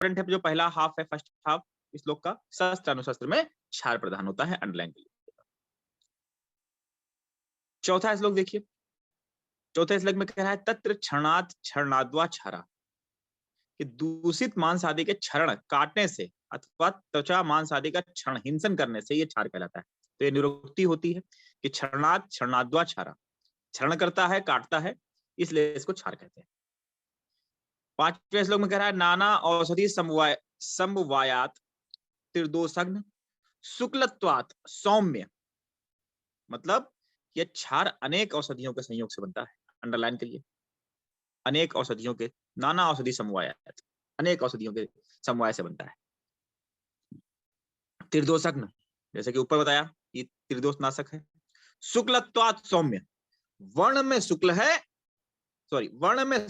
है जो पहला हाफ है, फर्स्ट हाफ इस श्लोक का, शस्त्र अनुशस्त्र में क्षार प्रधान होता है, अंडरलाइन कर लीजिए। चौथा श्लोक देखिए, चौथे श्लोक में कह रहा है तत्र क्षणात् क्षणाद्वा क्षारा, कि दूषित मांस आदि के क्षरण काटने से अथवा त्वचा मांस आदि का क्षण हिंसन करने से ये क्षार कहलाता है। तो ये निरुक्ति होती है कि क्षणात् क्षणाद्वा क्षारा, क्षरण करता है, काटता है, इसलिए इसको क्षार कहते हैं। पांचवें श्लोक में कह रहा है नाना औषधि समवायात त्रिदोषग्न शुक्लत्वात् सौम्य, मतलब यह क्षार अनेक औषधियों के संयोग से बनता है, अंडरलाइन करिए, अनेक औषधियों के, नाना औषधि समवायात, अनेक औषधियों के समवाय से बनता है। त्रिदोषग्न, जैसे कि ऊपर बताया ये त्रिदोष नाशक है। शुक्लत्वात् सौम्य, वर्ण में शुक्ल है, सॉरी वर्ण में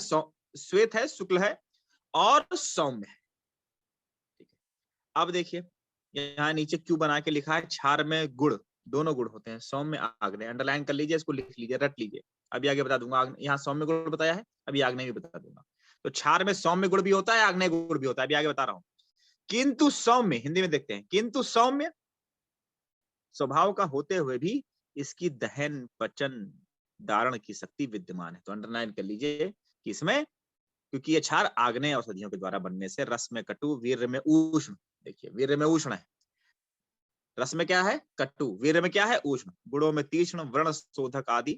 श्वेत है, शुक्ल है और सौम्य है। ठीक है, अब देखिए यहाँ नीचे क्यों बना के लिखा है, क्षार में गुण, दोनों गुण होते हैं, सौम्य आग्नेय, अंडरलाइन कर लीजिए, इसको लिख लीजिए, रट लीजिए, अभी आगे बता दूंगा। यहाँ सौम्य गुण बताया है, अभी आग्नेय भी बता दूंगा। तो क्षार में सौम्य गुण भी होता है, आग्नेय गुण भी होता है, अभी आगे बता रहा हूं। किंतु सौम्य, हिंदी में देखते हैं, किंतु सौम्य स्वभाव का होते हुए भी इसकी दहन पचन धारण की शक्ति विद्यमान है। तो अंडरलाइन कर लीजिए कि इसमें, क्योंकि ये क्षार आग्नेय औषधियों के द्वारा बनने से रस में कटु, वीर्य में उष्ण, देखिए वीर्य में उष्ण है, रस में क्या है कटु, वीर्य में क्या है उष्ण, गुणों में तीक्ष्ण, व्रण शोधक आदि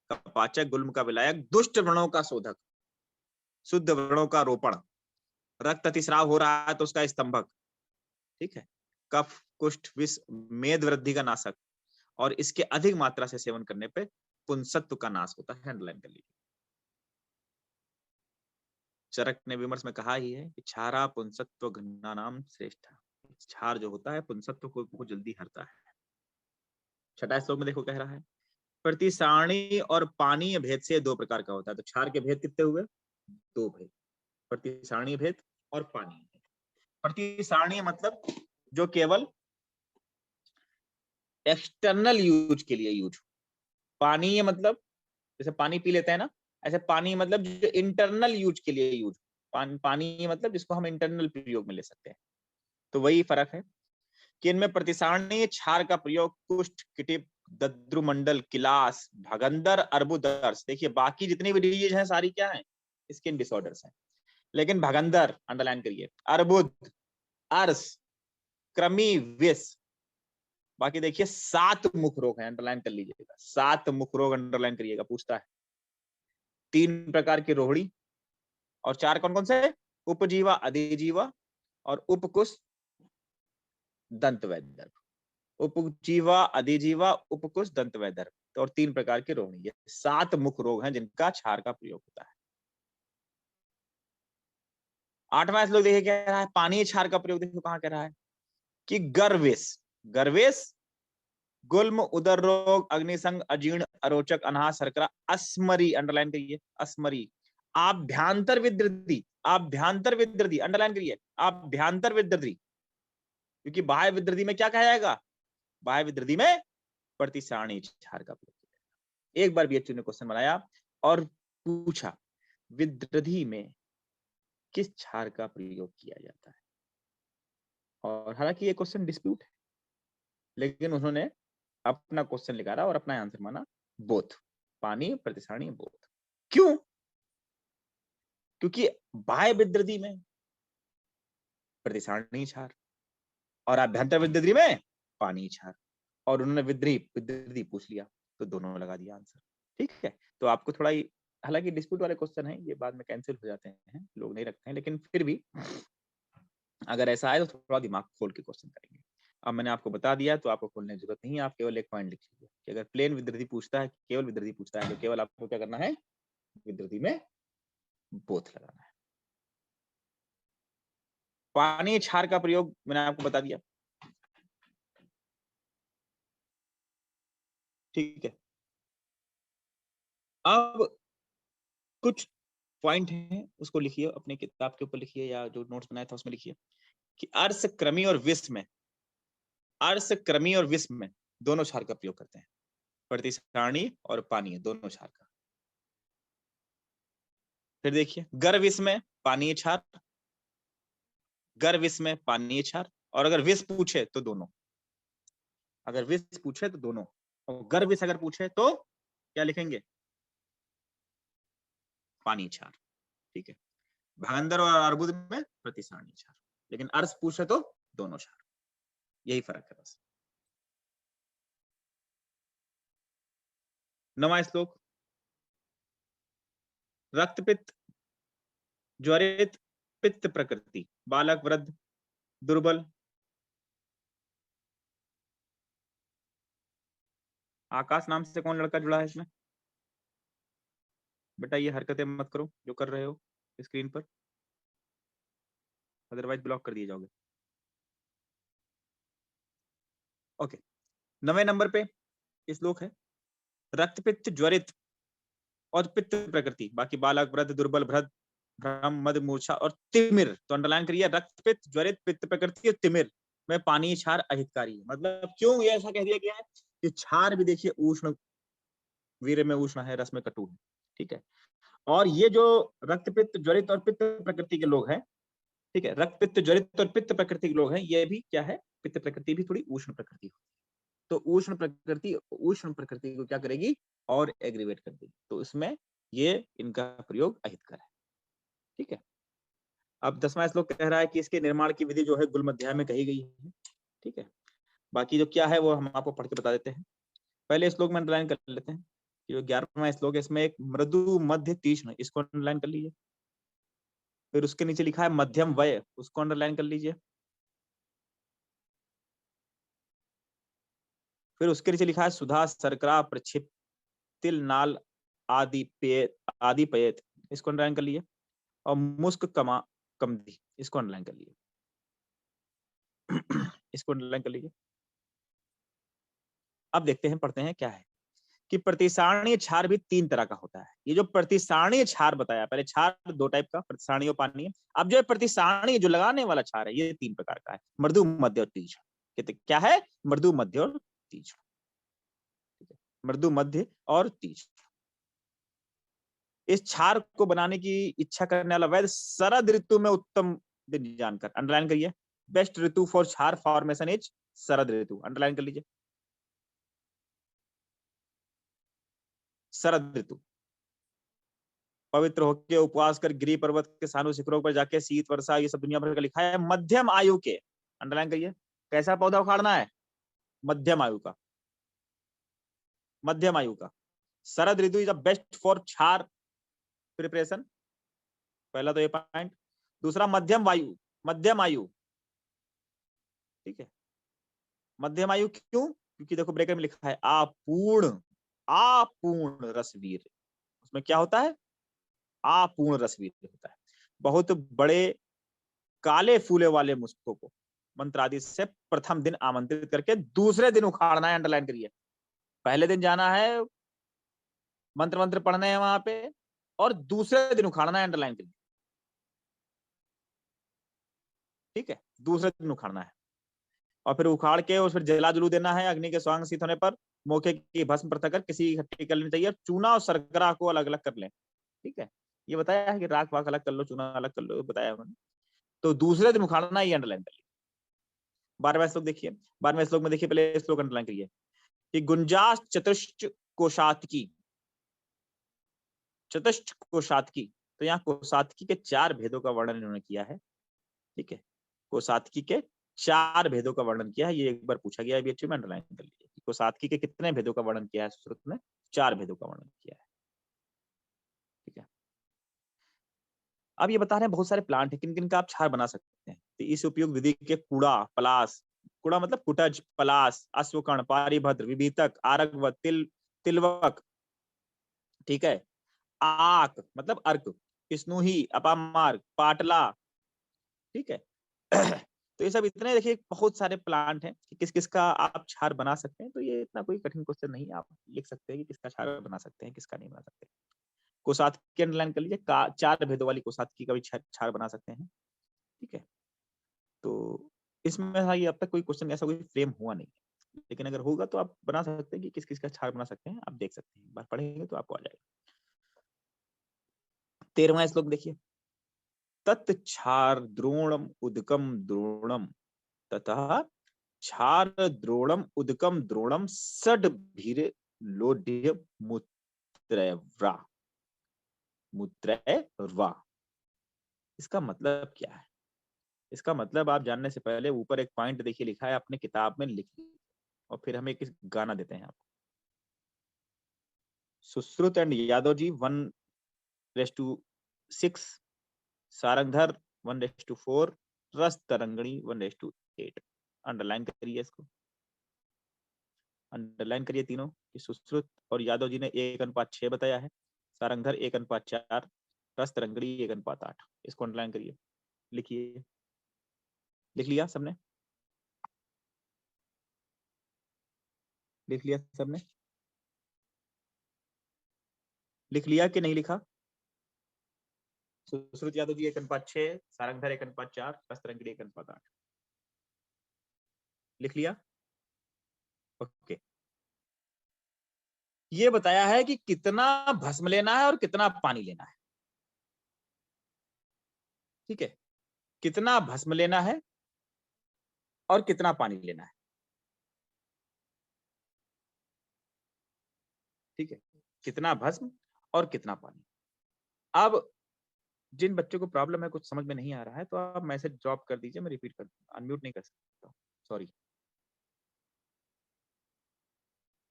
का पाचक, गुल्म का विलायक, दुष्ट व्रणों का शोधक, शुद्ध व्रणों का रोपण, रक्त अतिस्राव हो रहा है तो उसका स्तंभक, ठीक है, कफ कुष्ठ विष मेद वृद्धि का नाशक, और इसके अधिक मात्रा से सेवन करने पे पुंसत्व का नाश होता है, अंडरलाइन कर लीजिए। चरक ने विमर्श में कहा ही है कि क्षारा पुंसत्व घृणा नाम श्रेष्ठ, क्षार जो होता है पुंसत्व को बहुत जल्दी हरता है। छठा श्लोक में देखो कह रहा है प्रतिसारणी और पानीय भेद से दो प्रकार का होता है। तो क्षार के भेद कितने हुए, दो भेद, प्रतिसारणी भेद और पानीय भेद। प्रतिसारणी मतलब जो केवल एक्सटर्नल यूज के लिए यूज, पानीय मतलब जैसे पानी पी लेते हैं ना, ऐसे पानी मतलब जो इंटरनल यूज के लिए यूज, पानी मतलब जिसको हम इंटरनल प्रयोग में ले सकते हैं। तो वही फर्क है कि इनमें प्रतिसारणीय क्षार का प्रयोग कुष्ठ, किटिप, दद्रुमंडल, किलास, भगंदर, अर्बुदर्श, देखिए बाकी जितनी भी डिजीज हैं सारी क्या है, स्किन डिसऑर्डर्स हैं, लेकिन भगंदर अंडरलाइन करिए, अर्बुद, अर्श, कृमि, विष, बाकी देखिए 7 मुख रोग हैं, अंडरलाइन कर लीजिएगा, 7 मुख रोग अंडरलाइन करिएगा, पूछता है। 3 प्रकार की रोहिणी, और 4 कौन कौन से, उपजीवा, अधिजीवा और उपकुश, दंत वैदर्भ, उपजीवा, अधिजीवा, उपकुश, दंत वैदर्भ, तो और 3 प्रकार के रोहिणी, ये 7 मुख रोग हैं जिनका क्षार का प्रयोग होता है। 8वां श्लोक देखिए कह रहा है पानीय क्षार का प्रयोग, देखो कहां कह रहा है कि गर्वेश, गर्वेश गुल्म, उदर रोग, अग्निसंग, अजीर्ण, अरोचक, अनाह, शर्करा, अस्मरी, अंडरलाइन करिए, अस्मरी, आभ्यंतर विद्रदी, आभ्यंतर विद्रदी, अंडरलाइन करिए, आभ्यंतर विद्रदी, क्योंकि बाह्य विद्रदी में क्या कहा जाएगा, बाह्य विद्रदी में प्रतिसारणी क्षार का प्रयोग। एक बार बीएचयू ने क्वेश्चन बनाया और पूछा विद्रदी में किस क्षार का प्रयोग किया जाता है, और हालांकि ये क्वेश्चन डिस्प्यूट है, लेकिन उन्होंने अपना क्वेश्चन निकाला और अपना आंसर माना बोथ, पानी प्रतिसारणी बोथ। क्यों, क्योंकि बाह्य विद्रदी में प्रतिसारणी क्षार और आभ्यंतर विद्रदी में पानी क्षार, और उन्होंने विद्रदी पूछ लिया तो दोनों लगा दिया आंसर। ठीक है, तो आपको थोड़ा, हालांकि डिस्प्यूट वाले क्वेश्चन है ये बाद में कैंसिल हो जाते हैं, लोग नहीं रखते हैं, लेकिन फिर भी अगर ऐसा आए तो थोड़ा दिमाग खोल के क्वेश्चन करेंगे। अब मैंने आपको बता दिया तो आपको खोलने की जरूरत नहीं है, आप केवल एक पॉइंट लिख लीजिए कि अगर प्लेन विद्रदी पूछता है, केवल विद्रदी पूछता है, तो केवल आपको क्या करना है, विद्रदी में बोथ लगाना है। पानी क्षार का प्रयोग मैंने आपको बता दिया, ठीक है। अब कुछ पॉइंट हैं उसको लिखिए, अपनी किताब के ऊपर लिखिए या जो नोट्स बनाया था उसमें लिखिए कि अर्श, क्रमी और विष में, अर्श, क्रमी और विष में दोनों क्षार का प्रयोग करते हैं, प्रतिसारणी और पानीय दोनों क्षार का। फिर देखिए गर्विष में पानीय क्षार, गर विष में पानीय क्षार, और अगर विष पूछे तो दोनों, अगर विष पूछे तो दोनों, और गर विष अगर पूछे तो क्या लिखेंगे, पानीय क्षार। ठीक है, भागंदर और अर्बुद में प्रतिसारणीय क्षार, लेकिन अर्स पूछे तो दोनों क्षार, यही फर्क है बस। 9वां श्लोक, रक्त पित्त ज्वरित पित्त प्रकृति, बालक वृद्ध दुर्बल। आकाश नाम से कौन लड़का जुड़ा है इसमें? बेटा ये हरकतें मत करो जो कर रहे हो स्क्रीन पर, अदरवाइज ब्लॉक कर दिए जाओगे। ओके, 9वें नंबर पे श्लोक है, रक्त पित्त ज्वरित और पित्त प्रकृति, बाकी बालक वृद्ध दुर्बल भ्रद भ्रम मद मूर्छा और तिमिर। तो अंडरलाइन करिए, रक्त पित्त ज्वरित पित्त प्रकृति और तिमिर में पानी क्षार अहितकारी है। मतलब क्यों ये ऐसा कह दिया गया है कि क्षार भी देखिए उष्ण, वीर में उष्ण है, रस में कटु है। ठीक है, और ये जो रक्त पित्त ज्वरित और पित्त प्रकृति के लोग हैं, ठीक है, रक्त पित्त ज्वरित और पित्त प्रकृति के लोग हैं, ये भी क्या है, पित्त प्रकृति भी थोड़ी उष्ण प्रकृति होती है। तो उष्ण प्रकृति को क्या करेगी, और एग्रीवेट कर देगी, तो इसमें ये इनका प्रयोग अहितकर है। ठीक है, अब 10वां श्लोक कह रहा है कि इसके निर्माण की विधि जो है गुलमध्याय में कही गई है। ठीक है, बाकी जो क्या है वो हम आपको पढ़ के बता देते हैं। पहले श्लोक में अंडरलाइन कर लेते हैं, जो 11वां श्लोक है, इसमें एक मृदु मध्य तीक्ष्ण, इसको अंडरलाइन कर लीजिए। फिर उसके नीचे लिखा है मध्यम वय, उसको अंडरलाइन कर लीजिए। फिर उसके नीचे लिखा है सुधा शर्करा प्रक्षिप्त तिल नाल आदि पयत, इसको अंडरलाइन कर लीजिए। और मुस्क कमा कमदी, इसको अंडरलाइन कर लीजिए। इसको अंडरलाइन कर लीजिए। अब देखते हैं, पढ़ते हैं क्या है कि प्रतिसारणीय क्षार भी 3 तरह का होता है। ये जो प्रतिसारणीय क्षार बताया, पहले क्षार 2 टाइप का, प्रतिसारणीय और पानीय। अब जो प्रतिसारणीय जो लगाने वाला क्षार है, ये 3 प्रकार का है, मृदु मध्य और तीक्ष्ण। क्या है, मृदु मध्य और तीक्ष्ण। मृदु मध्य और तीक्ष्ण। इस क्षार को बनाने की इच्छा करने वाला वैद्य शरद ऋतु में उत्तम दिन जानकर, अंडरलाइन करिए, बेस्ट ऋतु फॉर क्षार formation is Sharad Ritu, underline कर लीजिए, शरद ऋतु। पवित्र होकर उपवास कर गिरी पर्वत के सानू शिखरों पर जाके शीत वर्षा ये सब दुनिया भर का लिखा है। मध्यम आयु के, अंडरलाइन करिए, कैसा पौधा उखाड़ना है, मध्यम आयु का, मध्यम आयु का। शरद ऋतु इज द बेस्ट फॉर क्षार प्रिपरेशन, पहला तो ये पॉइंट। दूसरा मध्यम वायु, मध्यम आयु। ठीक है, मध्यम आयु क्यों, क्योंकि देखो ब्रेकर में लिखा है आपूर्ण रसवीर, उसमें क्या होता है, आपूर्ण रसवीर होता है। बहुत बड़े काले फूले वाले मुस्कों को मंत्र आदि से प्रथम दिन आमंत्रित करके दूसरे दिन उखाड़ना है, अंडरलाइन करिए। पहले दिन जाना है, मंत्र मंत्र पढ़ने हैं वहां पे, और दूसरे दिन उखाड़ना है, अंडरलाइन करिए। ठीक है, दूसरे दिन उखाड़ना है, और फिर उखाड़ के और फिर जला जलू देना है। अग्नि के स्वांग शीत होने पर मौके की भस्म पृथक कर किसी इकट्ठी कर लेनी चाहिए। चूना और शर्करा को अलग अलग कर लें। ठीक है, ये बताया है कि राख वाख अलग कर लो, चूना अलग कर लो, बताया उन्होंने। तो दूसरे दिन उखाड़ना, ये अंडरलाइन कर लीजिए। 12वां श्लोक देखिए, 12वें श्लोक में देखिए, पहले श्लोक अंडरलाइन करिए कि गुंजाश चतुष्ट कोशातकी, चतुष्ट कोशातकी, तो यहाँ कोशातकी के 4 भेदों का वर्णन इन्होंने किया है। ठीक है, कोशातकी के 4 भेदों का वर्णन किया है, ये एक बार पूछा गया है, अच्छे में अंडरलाइन कर लीजिए। कोशातकी के कितने भेदों का वर्णन किया है सुश्रुत ने, 4 भेदों का वर्णन किया है। ठीक है, अब ये बता रहे हैं बहुत सारे प्लांट है, किन किन का आप क्षार बना सकते हैं। तो इस उपयोग विधि के कूड़ा पलास, कूड़ा मतलब कुटज, पलास, अश्वकर्ण, पारिभद्र, विभीतक, आरगव, तिलवक, ठीक है, आक मतलब अर्क, स्नूही, अपामार्ग, पाटला। ठीक है, तो ये सब इतने देखिए बहुत सारे प्लांट हैं कि किस किस का आप क्षार बना सकते हैं। तो ये इतना कोई कठिन क्वेश्चन नहीं है, आप लिख सकते हैं कि किसका क्षार बना सकते हैं, किसका नहीं बना सकते। कोसातकी अंडरलाइन कर लीजिए, 4 भेदों वाली कोसातकी का भी क्षार बना सकते हैं। ठीक है, तो इसमें ये अब तक कोई क्वेश्चन ऐसा कोई फ्रेम हुआ नहीं, लेकिन अगर होगा तो आप बना सकते हैं कि किस किस का क्षार बना सकते हैं, आप देख सकते हैं, एक बार पढ़ेंगे तो आपको आ जाएगा। 13वां श्लोक देखिए, तत्क्षार द्रोणम उदकम द्रोणम तथा क्षार द्रोणम उदकम द्रोणम षड्भिर लोड्य मूत्रैर्वा मूत्रैर्वा। इसका मतलब क्या है? इसका मतलब आप जानने से पहले ऊपर एक पॉइंट देखिए लिखा है, अपने किताब में लिख लीजिए और फिर हम एक गाना देते हैं आपको। सुश्रुत एंड यादव जी 1:6, सारंगधर 1:4, रस तरंगणी 1:8। अंडरलाइन करिए इसको, अंडरलाइन करिए तीनों कि सुश्रुत और यादव जी ने 1:6 बताया है, सारंगधर 1:4, रस तरंगणी 1:8। इसको अंडरलाइन करिए, लिखिए। लिख लिया सबने? लिख लिया सबने? लिख लिया कि नहीं लिखा? सुश्रुत यादव जी 1:6, सारंगधर 1:4, रस तरंगणी 1:8। लिख लिया? ओके। ये बताया है कि कितना भस्म लेना है और कितना पानी लेना है। ठीक है, कितना भस्म लेना है और कितना पानी लेना है। ठीक है, कितना भस्म और कितना पानी। अब जिन बच्चों को प्रॉब्लम है, कुछ समझ में नहीं आ रहा है, तो आप मैसेज ड्रॉप कर दीजिए, मैं रिपीट कर दूंगा, अनम्यूट नहीं कर सकता, सॉरी।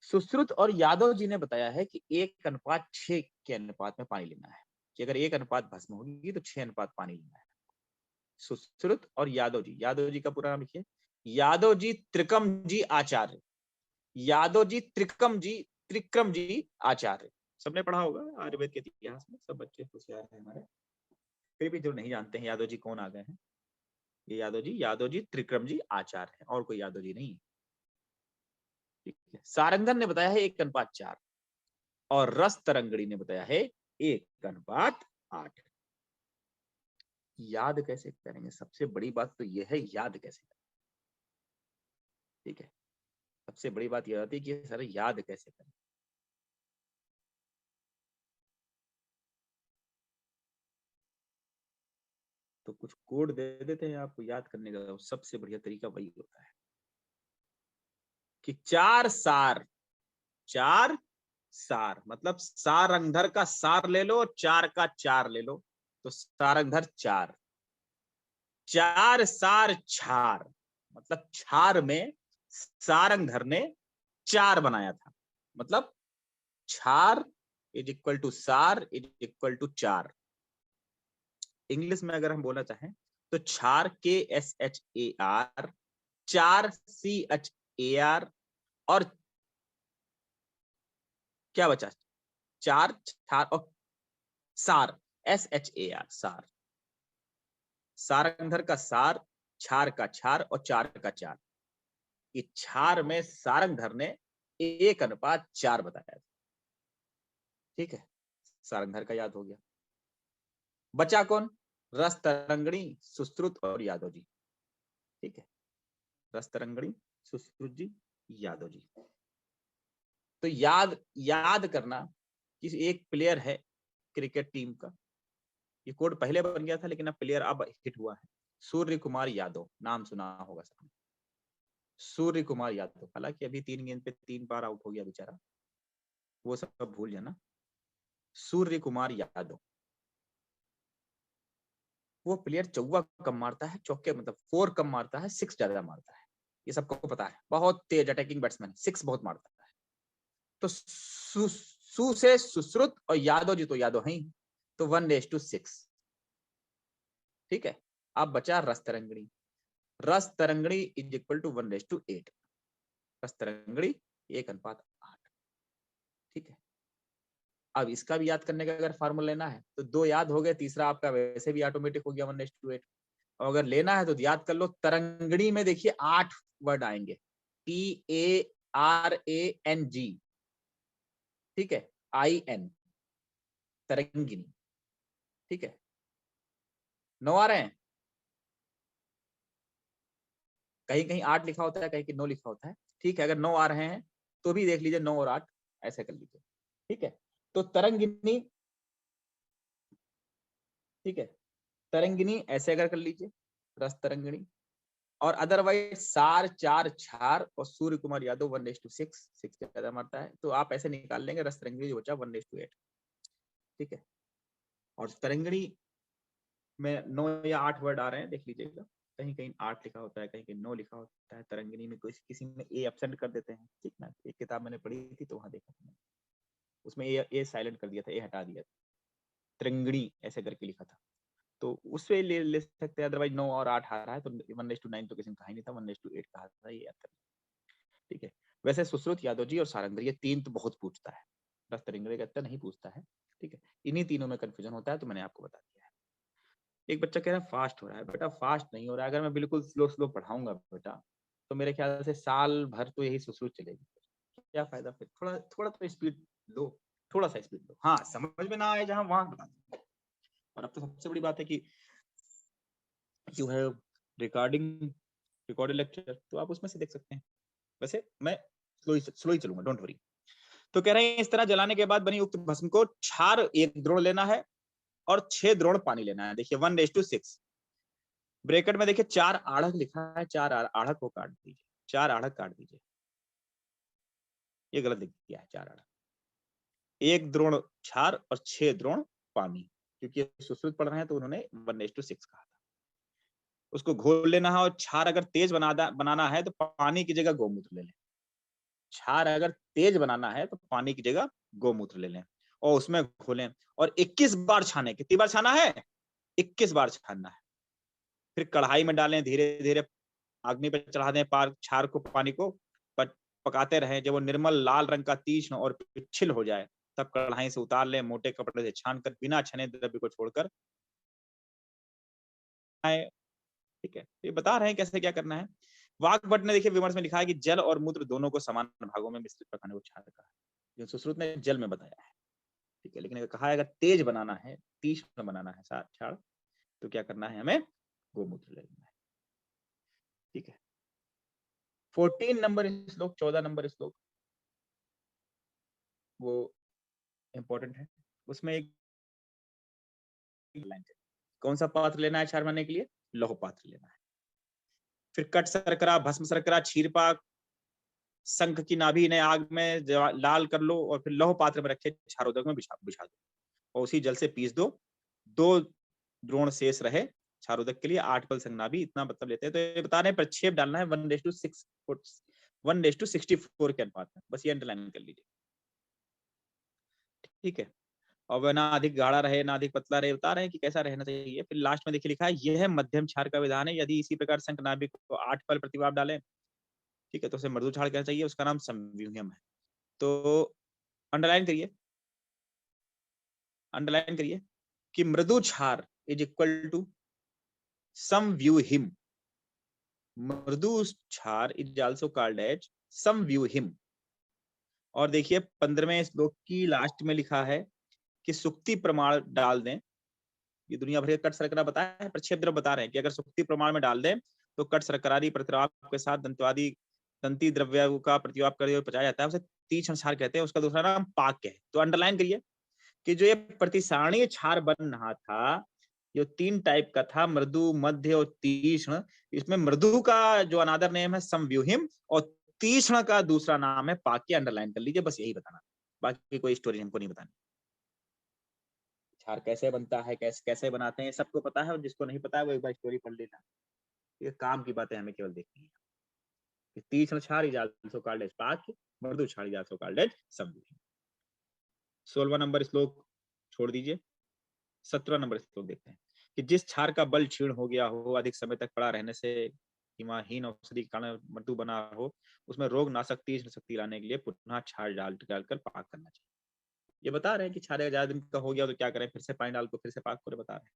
सुश्रुत और यादव जी ने बताया है कि 1:6 के अनुपात में पानी लेना है, कि अगर 1 अनुपात भस्म होगी तो 6 अनुपात पानी लेना है। सुश्रुत और यादव जी का पूरा नाम लिखिए। यादव जी त्रिकम जी आचार्य, यादव जी त्रिक्रम जी आचार्य। सबने पढ़ा होगा आयुर्वेद के इतिहास में, सब बच्चे होशियार हैं हमारे। फिर भी जो नहीं जानते हैं यादव जी कौन आ गए हैं, ये यादव जी त्रिक्रम जी आचार्य है, और कोई यादव जी नहीं है। ठीक है, सारंगन ने बताया है 1:4 और रस तरंगड़ी ने बताया है 1:8। याद कैसे करेंगे? सबसे बड़ी बात तो यह है, याद कैसे करें। ठीक है, सबसे बड़ी बात यह आती है कि सर याद कैसे करें। तो कुछ कोड दे देते हैं आपको याद करने का, सबसे बढ़िया तरीका वही होता है कि 4 सार मतलब सारंगधर का सार ले लो, 4 का 4 ले लो, तो सारंगधर 4। 4 सार छार मतलब छार में सारंगधर ने 4 बनाया था, मतलब छार इज इक्वल टू सार इज इक्वल टू 4। इंग्लिश में अगर हम बोलना चाहें तो छार KSHAR, 4CHAR, और क्या बचा? 4 छार और सार SHAR, सार। सारंगधर का सार, छार का छार और 4 का 4। इस छार में सारंगधर ने 1:4 बताया था। ठीक है, सारंगधर का याद हो गया। बचा कौन? रस तरंगणी, सुश्रुत और यादव जी। ठीक है, रस तरंगणी, सुश्रुत जी, यादव जी। तो याद करना कि एक प्लेयर है क्रिकेट टीम का, ये कोड पहले बन गया था लेकिन अब प्लेयर अब हिट हुआ है, सूर्य कुमार यादव। नाम सुना होगा सबने, सूर्य कुमार यादव। हालांकि अभी 3 गेंद पे 3 बार आउट हो गया बेचारा, वो सब भूल जाना। सूर्य कुमार यादव वो प्लेयर चौवा कम मारता है, चौके मतलब 4 कम मारता है, 6 ज्यादा मारता है। ये सबको पता है, बहुत तेज अटैकिंग बैट्समैन, 6 बहुत मारता है। तो सु से सुश्रुत और यादव जी तो यादव है, तो 1:6। ठीक है, अब बचा रस तरंगणी। रस तरंगणी इज इक्वल टू 1:8। रस तरंगणी 1:8। ठीक है, अब इसका भी याद करने का अगर फार्मूला लेना है तो 2 याद हो गए, तीसरा आपका वैसे भी ऑटोमेटिक हो गया 1:8। और अगर लेना है तो याद कर लो, तरंगणी में देखिए 8 वर्ड आएंगे, TARANG। ठीक है, IN, तरंगिनी। ठीक है, 9 आ रहे हैं, कहीं कहीं 8 लिखा होता है, कहीं कहीं 9 लिखा होता है। ठीक है, अगर 9 आ रहे हैं तो भी देख लीजिए 9 और 8 ऐसे कर लीजिए। ठीक है, तो तरंगिनी, ठीक है, तरंगिणी ऐसे अगर कर लीजिए, रस तरंगिणी, और अदरवाइज सार, चार, छार और सूर्य कुमार यादव 1:6, 6 ज्यादा मारता है, तो आप ऐसे निकाल लेंगे रस तरंगिणी जो बचा 1:8। ठीक है, और तरंगिणी में 9 या 8 वर्ड आ रहे हैं, देख लीजिएगा, कहीं कहीं 8 लिखा होता है, कहीं कहीं 9 लिखा होता है। तरंगिणी में किसी में ए एब्सेंट कर देते हैं, ठीक ना। एक किताब मैंने पढ़ी थी तो वहां देखा था, उसमें ए साइलेंट कर दिया था, ए हटा दिया था, तरंगिणी ऐसे करके लिखा था, तो उससे ले सकते हैं। अदरवाइज 9 और 8 आ रहा है तो 1:9 तो किसी ने कहा ही नहीं था, 1:8 कहा था, ये याद करें। ठीक है, वैसे सुश्रुत, यादव जी और सारंग ये तीन तो बहुत पूछता है, रस तरंगिणी का नहीं पूछता है। ठीक है, इन्हीं तीनों में कंफ्यूजन होता है, तो मैंने आपको बता दिया है। एक बच्चा कह रहा है फास्ट हो रहा है, बेटा फास्ट नहीं हो रहा है। अगर मैं बिल्कुल स्लो स्लो पढ़ाऊंगा बेटा, तो मेरे ख्याल से साल भर तो यही सुश्रुत चलेगी, क्या फायदा फिर। थोड़ा थोड़ा तो स्पीड लो, थोड़ा सा स्पीड लो। हाँ, समझ में ना आए जहां वहां बता दो। और अब तो सबसे बड़ी बात है कि यू हैव रिकॉर्डेड लेक्चर, तो आप उसमें से देख सकते हैं। वैसे मैं स्लो ही चलूंगा, डोंट वरी। तो कह रहे हैं इस तरह जलाने के बाद बनी उक्त भस्म को क्षार 1 द्रोण लेना है और 6 द्रोण पानी लेना है। देखिए 1:6, ब्रैकेट में देखिए 4 आढ़क लिखा है, 4 आढ़क को काट दीजिए, 4 आढ़क काट दीजिए, ये गलत लिख दिया है। 4 आढ़क, 1 द्रोण क्षार और 6 द्रोण पानी, क्योंकि सुश्रुत पढ़ रहे हैं तो उन्होंने 1:6 कहा था। उसको घोल लेना है, और क्षार अगर तेज बनाना है तो पानी की जगह गौमूत्र ले लें। क्षार अगर तेज बनाना है तो पानी की जगह गौमूत्र ले लें और उसमें घोलें, और 21 बार छाने। कितनी बार छाना है? 21 बार छानना है। फिर कढ़ाई में डालें, धीरे धीरे अग्नि पर चढ़ा दें, क्षार को, पानी को पकाते रहें। जब वो निर्मल लाल रंग का, तीक्ष्ण और पिच्छिल हो जाए, तब कढ़ाई से उतार लें, मोटे कपड़े से छानकर बिना छने द्रव्य को छोड़कर। ठीक है, ये बता रहे हैं कैसे क्या करना है। वाग्भट ने देखिए विमर्श में लिखा है कि जल और मूत्र दोनों को समान भागों में मिश्रित पकाने को क्षार कहा है, जो सुश्रुत ने जल में बताया है। ठीक है, लेकिन कहा है अगर तेज बनाना है, तीक्ष्ण बनाना है क्षार, तो क्या करना है, हमें गोमूत्र लेना है। ठीक है, 14 नंबर श्लोक, 14 नंबर श्लोक वो इंपॉर्टेंट है। उसमें एक लाइन है, कौन सा पात्र लेना है क्षार बनाने के लिए? लौह पात्र लेना है। फिर कट शर्करा, भस्म शर्करा, क्षीरपाक, शंख की नाभि ने आग में लाल कर लो और फिर लौह पात्र में रखे क्षारोदक में बिछा दो और उसी जल से पीस दो। 2 द्रोण शेष रहे क्षारोदक के लिए, 8 पल संग नाभि, इतना मतलब लेते हैं। तो ये बता रहे हैं प्रक्षेप डालना है 1:64 के अनुपात में, बस ये अंडरलाइन कर लीजिए। ठीक है, और वह ना अधिक गाढ़ा रहे ना अधिक पतला रहे, बता रहे हैं कि कैसा रहना चाहिए। फिर लास्ट में देखिए लिखा है यह मध्यम क्षार का विधान है। यदि इसी प्रकार शंख नाभि को 8 पल प्रतिवाप डालें, ठीक है, तो उसे मृदु क्षार कहना चाहिए, उसका नाम संव्यूहम है। तो अंडरलाइन करिए, अंडरलाइन करिए कि मृदु क्षार इज इक्वल टू संव्यूहिम। मृदु क्षार इज आल्सो कॉल्ड एज संव्यूहिम। और देखिए 15वें श्लोक की लास्ट में लिखा है कि सुक्ति प्रमाण डाल दें। ये दुनिया भर के कट शर्करा बताया है, प्रक्षेप द्रव बता रहे हैं कि अगर सुक्ति प्रमाण में डाल दें तो कट शर्करादि प्रतिवाप के साथ दंतवादी दंती द्रव्य का प्रतिवाप कर पचाया जाता है, उसे तीक्ष्ण क्षार कहते हैं। उसका दूसरा नाम पाक्य है। तो अंडरलाइन करिए कि जो ये प्रतिसारणीय क्षार बन रहा था, जो 3 टाइप का था, मृदु, मध्य और तीक्ष्ण। इसमें मृदु का जो अनादर नेम है संव्यूहिम और तीक्ष्ण का दूसरा नाम है पाक्य। अंडरलाइन कर लीजिए, बस यही बताना, बाकी कोई स्टोरी हमको नहीं बतानी। क्षार कैसे बनता है, कैसे कैसे बनाते हैं, सबको पता है, और जिसको नहीं पता है वो एक बार स्टोरी पढ़ लेना। ये काम की बातें हमें केवल देखनी है। तीक्ष्ण क्षार इज आल्सो कॉल्ड एज पाक्य, मृदु क्षार इज आल्सो कॉल्ड एज संव्यूहिम। 16वां नंबर श्लोक छोड़ दीजिए, 17वां नंबर श्लोक देखते हैं कि जिस क्षार का बल क्षीण हो गया हो, अधिक समय तक पड़ा रहने से हिमाहीन औषधि के कारण मृत्यु बना हो, उसमें रोग नाशक तीक्ष्ण शक्ति लाने के लिए पुनः क्षार डालकर पाक करना चाहिए। ये बता रहे हैं कि क्षार ज्यादा दिन का हो गया तो क्या करें, फिर से पानी डाल को फिर से पाक करे, बता रहे हैं।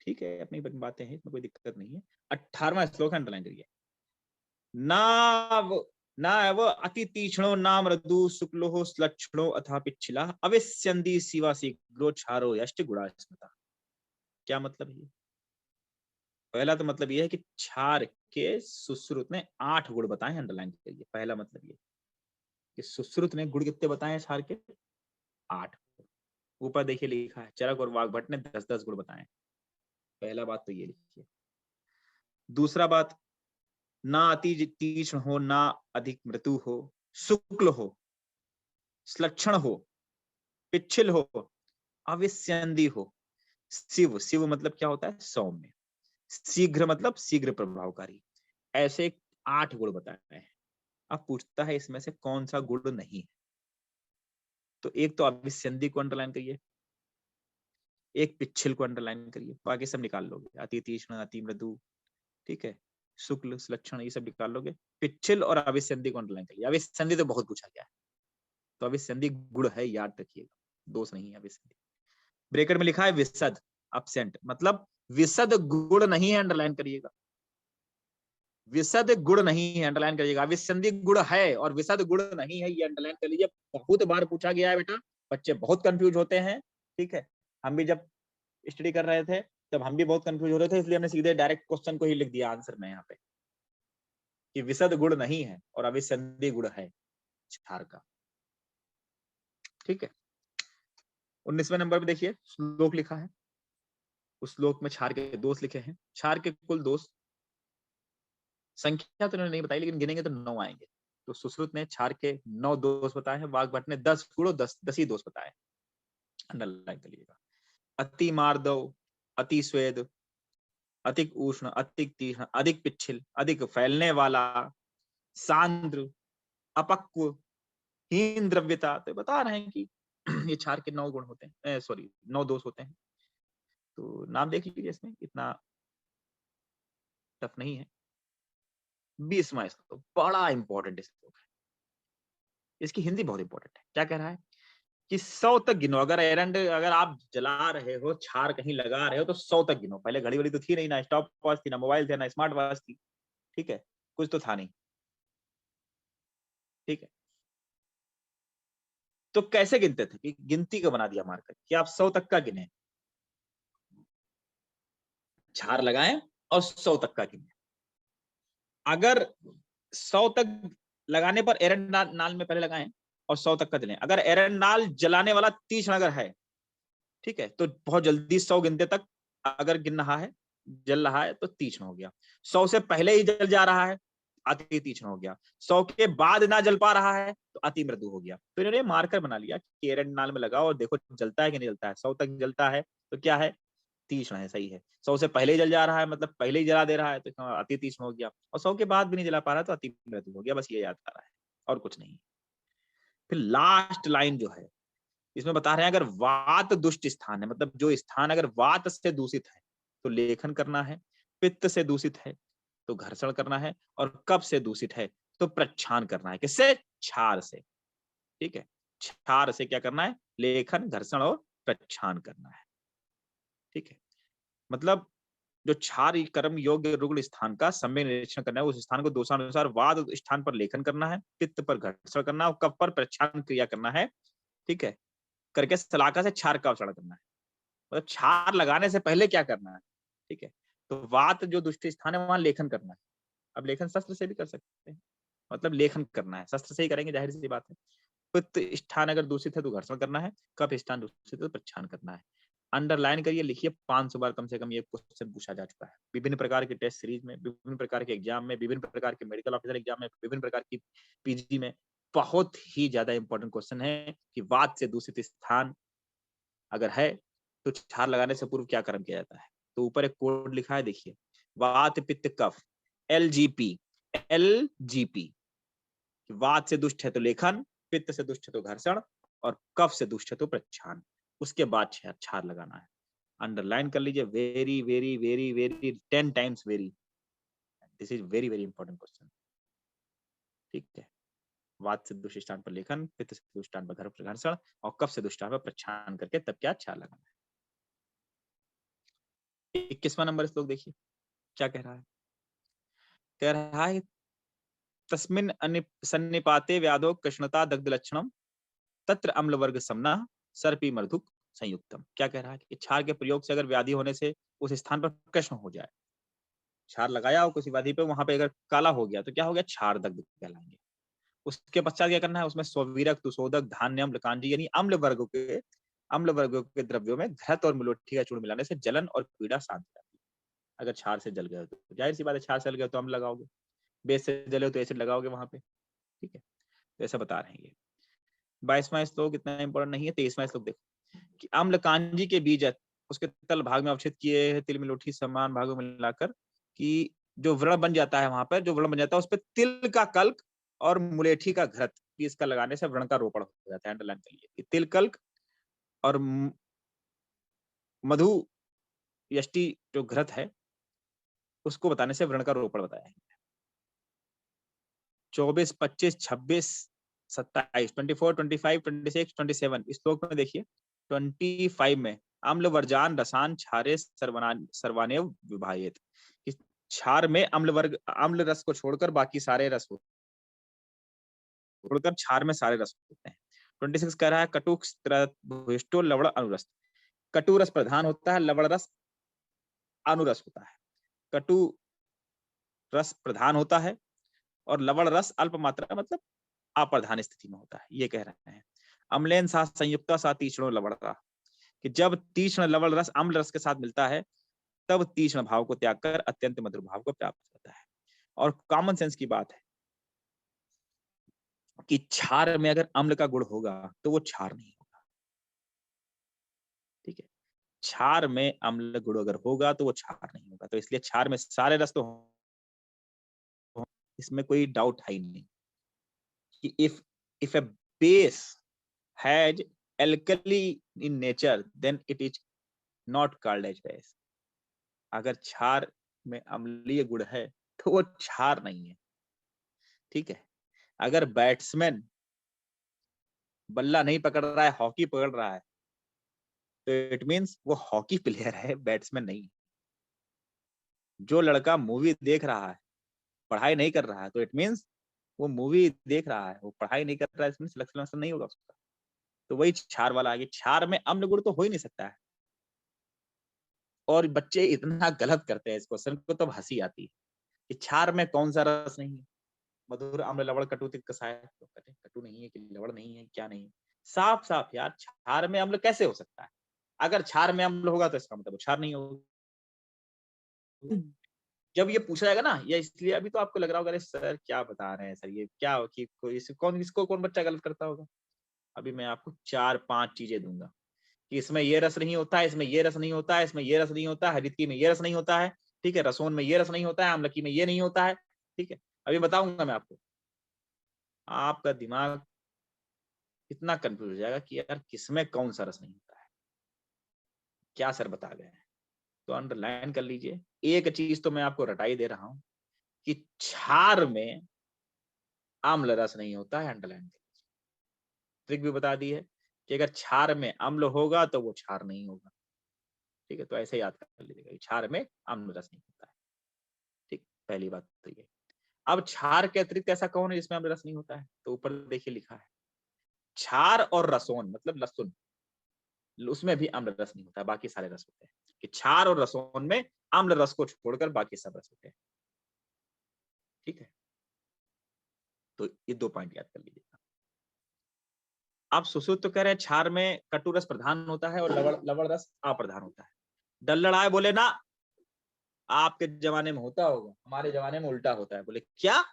ठीक है, अपनी बातें हैं, इसमें कोई दिक्कत नहीं है। 18वां श्लोक अंडरलाइन करिए, नाव अति तीक्ष्णो ना मृदु शुक्लो श्लक्षणो अथा पिच्छिला अविस्यन्दी शिवा शीघ्रो क्षारो यष्ट गुणा स्मृता। क्या मतलब है? पहला तो मतलब ये है कि क्षार के सुश्रुत ने 8 गुण बताए, अंडरलाइन करिए। पहला मतलब ये कि सुश्रुत ने गुण कितने बताए हैं क्षार के? 8। ऊपर देखिए लिखा है चरक और वाग्भट ने 10-10 गुण बताए। पहला बात तो ये लिखिए। दूसरा बात, ना अति तीक्ष्ण हो, ना अधिक मृदु हो, शुक्ल हो, श्लक्षण हो, पिच्छिल हो, अविस्यंदी हो। शिव, शिव मतलब क्या होता है? सौम्य। शीघ्र मतलब शीघ्र प्रभावकारी। ऐसे 8 गुण बताए हैं। अब पूछता है इसमें से कौन सा गुण नहीं है। तो एक तो अविस्यंदी को अंडरलाइन करिए, एक पिच्छिल को अंडरलाइन करिए, बाकी सब निकाल लोगे। अति तीक्ष्ण, अति मृदु, ठीक है, शुक्ल, लक्षण, ये सब निकाल लोगे। पिच्छिल और अविस्यंदी को अंडरलाइन करिए। अविस्यंदी तो बहुत पूछा गया है, तो अविस्यंदी गुण है, याद रखिएगा, दोष नहीं है अविस्यंदी। ब्रैकेट में लिखा है विशद, absent, मतलब विशद गुण नहीं है, अंडरलाइन करिएगा। विशद गुण नहीं है, अंडरलाइन करिएगा। अविस्यंदी गुण है और विशद गुण नहीं है, ये अंडरलाइन कर लीजिए। बहुत बार पूछा गया है बेटा, बच्चे बहुत कंफ्यूज होते हैं, ठीक है। हम भी जब स्टडी कर रहे थे तब हम भी बहुत कंफ्यूज हो रहे थे, इसलिए हमने सीधे डायरेक्ट क्वेश्चन को ही लिख दिया आंसर में यहाँ पे, कि विशद गुण नहीं है और अविस्यंदी गुण है क्षार का, ठीक है। 19वें नंबर पे देखिए श्लोक लिखा है, उस श्लोक में क्षार के दोष लिखे हैं। क्षार के कुल दोष, संख्या तो नहीं बताई, लेकिन गिनेंगे तो 9 आएंगे। तो सुश्रुत ने क्षार के 9 दोष बताए हैं, वाग्भट ने 10 गुण 10 ही दोष बताए। अंडरलाइन करिएगा। अति मार्दव, अति स्वेद, अधिक उष्ण, अधिक तीक्ष्ण, अधिक पिच्छिल, अधिक फैलने वाला, सांद्र, अपक्व, हीन द्रव्यता। तो बता रहे हैं कि ये क्षार के 9 गुण होते हैं, सॉरी 9 दोष होते हैं। तो नाम देख लीजिए, इसमें इतना टफ नहीं है। 20वां श्लोक बड़ा इंपॉर्टेंट श्लोक है, इसकी हिंदी बहुत इंपॉर्टेंट है। क्या कह रहा है कि 100 तक गिनो। अगर आप जला रहे हो, क्षार कहीं लगा रहे हो, तो 100 तक गिनो। पहले घड़ी वाली तो थी नहीं, ना स्टॉप वॉच थी, ना मोबाइल थे, ना स्मार्ट वॉच थी, ठीक है, कुछ तो था नहीं, ठीक है। तो कैसे गिनते थे कि गिनती को बना दिया मार्कर कि आप 100 तक का गिने, क्षार लगाएं और 100 तक का गिने। अगर 100 तक लगाने पर एरंडाल में पहले लगाएं और 100 तक का जलें। अगर एरंडाल जलाने वाला तीक्ष्ण अगर है, ठीक है, तो बहुत जल्दी 100 गिनते तक अगर गिन रहा है, जल रहा है, तो तीक्ष्ण हो गया। 100 से पहले ही जल जा रहा है, अति तीक्ष्ण हो गया। 100 के बाद ना जल पा रहा है, तो अति मृदु हो गया। तो इन्होंने मार्कर बना लिया कि एरंडाल में लगाओ और देखो जलता है कि नहीं जलता है। 100 तक जलता है तो क्या है? तीक्ष्ण है, सही है। 100 से पहले ही जल जा रहा है, मतलब पहले ही जला दे रहा है, तो अति तीक्ष्ण हो गया। और 100 के बाद भी नहीं जला पा रहा, तो अति मृदु हो गया। बस ये याद कर रहा है, और कुछ नहीं। फिर लास्ट लाइन जो है, इसमें बता रहे हैं अगर वात दुष्ट स्थान है, मतलब जो स्थान अगर वात से दूषित है तो लेखन करना है, पित्त से दूषित है तो घर्षण करना है, और कफ से दूषित है तो प्रच्छान करना है। किससे? क्षार से, ठीक है। क्षार से क्या करना है? लेखन, घर्षण और प्रच्छान करना है, ठीक है। मतलब जो क्षार कर्म योग्य रुग्ण स्थान का सम्यक निरीक्षण करना है, उस स्थान को दोषानुसार वाद स्थान पर लेखन करना है, पित्त पर घर्षण करना है और कफ पर प्रच्छान क्रिया करना है, ठीक है, करके सलाका से क्षार का अवसरण करना है। मतलब क्षार लगाने से पहले क्या करना है, ठीक है। तो वात जो दुष्ट स्थान है वहां लेखन करना है। अब लेखन शस्त्र से भी कर सकते हैं, मतलब लेखन करना है, शस्त्र से ही करेंगे, जाहिर सी बात है। पित्त स्थान अगर दूषित है तो घर्षण करना है, कफ स्थान दूषित है तो प्रच्छान करना है। अंडरलाइन करिए, लिखिए, 500 बार कम से कम ये क्वेश्चन पूछा जा चुका है विभिन्न प्रकार के टेस्ट सीरीज में, विभिन्न प्रकार के एग्जाम में, विभिन्न प्रकार के मेडिकल ऑफिसर एग्जाम में, विभिन्न प्रकार की पीजी में। बहुत ही ज्यादा इंपॉर्टेंट क्वेश्चन है कि वात से दूषित स्थान अगर है तो क्षार लगाने से पूर्व क्या कर्म किया जाता है। तो ऊपर एक कोड लिखा है, देखिए, वात पित्त कफ, एलजीपी, एलजीपी। वात से दुष्ट है तो लेखन, पित्त से दुष्ट है तो घर्षण, और कफ से दुष्ट है तो प्रच्छान। उसके बाद क्षार लगाना है। अंडरलाइन कर लीजिए, very very very very 10 times very, this is very very important question, ठीक है। वात से दुष्ट स्थान पर लेखन, पित्त से दुष्ट स्थान पर घर्षण और कफ से दुष्ट स्थान पर प्रच्छान करके तब क्या क्षार लगाना है। 21वां नंबर श्लोक देखिए क्या कह रहा है। कह रहा है तस्मिन् सन्निपाते व्याधो कृष्णता दग्ध लक्षणम तत्र अम्ल वर्ग समना सर्पी मर्धुक संयुक्तम। क्या कह रहा है कि क्षार के प्रयोग से अगर व्याधि होने से उस स्थान पर कृष्ण हो जाए, क्षार लगाया हो किसी व्याधि पे, वहां पे अगर काला हो गया तो क्या हो गया? क्षार दग्ध कहलाएंगे। उसके पश्चात क्या करना है? उसमें स्ववीरक, तुशोधक, धान्य अम्ल, कांजी यानी अम्ल वर्गों के द्रव्यों में घृत और मिलोठी का चूर्ण मिलाने से जलन और पीड़ा शांत हो जाती है। अगर क्षार से जल गए हो तो जाहिर सी बात है, क्षार से जल गए तो अम्ल लगाओगे, बेस से जले हो तो एसिड लगाओगे वहां पे। ठीक है, तो ऐसा बता रहे हैं ये। 22वां श्लोक इतना इंपॉर्टेंट नहीं है। 23वां श्लोक देखो कि अम्ल कांजी के बीज उसके तल भाग में अवच्छेद किए हैं तिल में लोठी समान भागों में मिलाकर, कि जो व्रण बन जाता है वहां पर, जो व्रण बन जाता है उस पर तिल का कल्क और मुलेठी का घृत इसका लगाने से व्रण का रोपण हो जाता है। अंडरलाइन कर लीजिए, तिल कल्क और मधु यष्टि जो घृत है उसको बताने से व्रण का रोपण बताया है। 24, 25, 26, 27, 24, 25, 26, 27 इस श्लोक में देखिए 25 में अम्ल वर्जान रसान क्षारे सर्वानेव विभाजित, क्षार में अम्ल वर्ग अम्ल रस को छोड़कर बाकी सारे रस छोड़कर क्षार में सारे रस होते हैं। 26 कह रहा है कटु भूयिष्ठो लवण अनुरस, कटु रस प्रधान होता है, लवण रस अनुरस होता है। कटु रस प्रधान होता है और लवण रस अल्प मात्रा मतलब अप्रधान स्थिति में होता है, ये कह रहे हैं। अम्लेन सा संयुक्ता सा तीक्ष्णो लवण का, कि जब तीक्ष्ण लवण रस अम्ल रस के साथ मिलता है तब तीक्ष्ण भाव को त्याग कर अत्यंत मधुर भाव को प्राप्त होता है। और कॉमन सेंस की बात है कि क्षार में अगर अम्ल का गुण होगा तो वो क्षार नहीं होगा। ठीक है, क्षार में अम्ल गुण अगर होगा तो वो क्षार नहीं होगा, तो इसलिए क्षार में सारे रस तो इसमें कोई डाउट है ही नहीं कि if a base has alkali in nature then it is not called as base। अगर क्षार में अम्लीय गुण है तो वो क्षार नहीं है। ठीक है, अगर बैट्समैन बल्ला नहीं पकड़ रहा है, हॉकी पकड़ रहा है, तो इट मींस वो हॉकी प्लेयर है, बैट्समैन नहीं। जो लड़का मूवी देख रहा है, पढ़ाई नहीं कर रहा है, तो इट मींस वो मूवी देख रहा है, वो पढ़ाई नहीं कर रहा है, इसमें सिलेक्शन नहीं होगा उसका। तो वही क्षार वाला आगे, क्षार में अम्ल गुण तो हो ही नहीं सकता है। और बच्चे इतना गलत करते हैं इस क्वेश्चन को, तो हंसी आती है कि क्षार में कौन सा रस नहीं है, मधुर अम्ल लवण कटु तिक्त कसाय, तो कहते हैं कटु नहीं है कि लवण नहीं है, क्या नहीं है। साफ साफ यार, क्षार में अम्ल कैसे हो सकता है? अगर क्षार में अम्ल होगा तो इसका मतलब क्षार नहीं होगा। जब ये पूछा जाएगा ना, या इसलिए अभी तो आपको लग रहा होगा अरे सर क्या बता रहे हैं सर, ये क्या कि कोई कौन इसको कौन बच्चा गलत करता होगा। अभी मैं आपको 4-5 चीजें दूंगा कि इसमें ये रस नहीं होता है, इसमें ये रस नहीं होता है, इसमें ये रस नहीं होता है, हरितकी में ये रस नहीं होता है, ठीक है, रसोन में ये रस नहीं होता है, आमलकी में ये नहीं होता है। ठीक है, अभी बताऊंगा मैं आपको। आपका दिमाग इतना कंफ्यूज हो जाएगा कि यार किसमें कौन सा रस नहीं होता है, क्या सर बता गए हैं। तो अंडरलाइन कर लीजिए, एक चीज तो मैं आपको रटाई दे रहा हूं कि क्षार में अम्ल रस नहीं होता है। अंडरलाइन ट्रिक भी बता दी है कि अगर क्षार में अम्ल होगा तो वो क्षार नहीं होगा। ठीक है, तो ऐसे याद कर लीजिएगा, क्षार में अम्ल रस नहीं होता है। ठीक, पहली बात तो ये। अब क्षार के अतिरिक्त ऐसा कौन है जिसमें अम्ल रस नहीं होता है? तो ऊपर देखिए लिखा है क्षार और रसोन मतलब लहसुन, उसमें भी अम्ल रस नहीं होता है, बाकी सारे रस होते हैं। कि क्षार और रसोन में अम्ल रस को छोड़कर बाकी सब रस होते हैं। ठीक है, तो ये 2 पॉइंट याद कर लीजिएगा। आप सुश्रुत तो कह रहे हैं क्षार में कटु रस प्रधान होता है और लवण रस अप्रधान होता है। डल्लड़ाए बोले ना आपके जमाने में होता होगा, हमारे जमाने में उल्टा होता है। बोले क्या?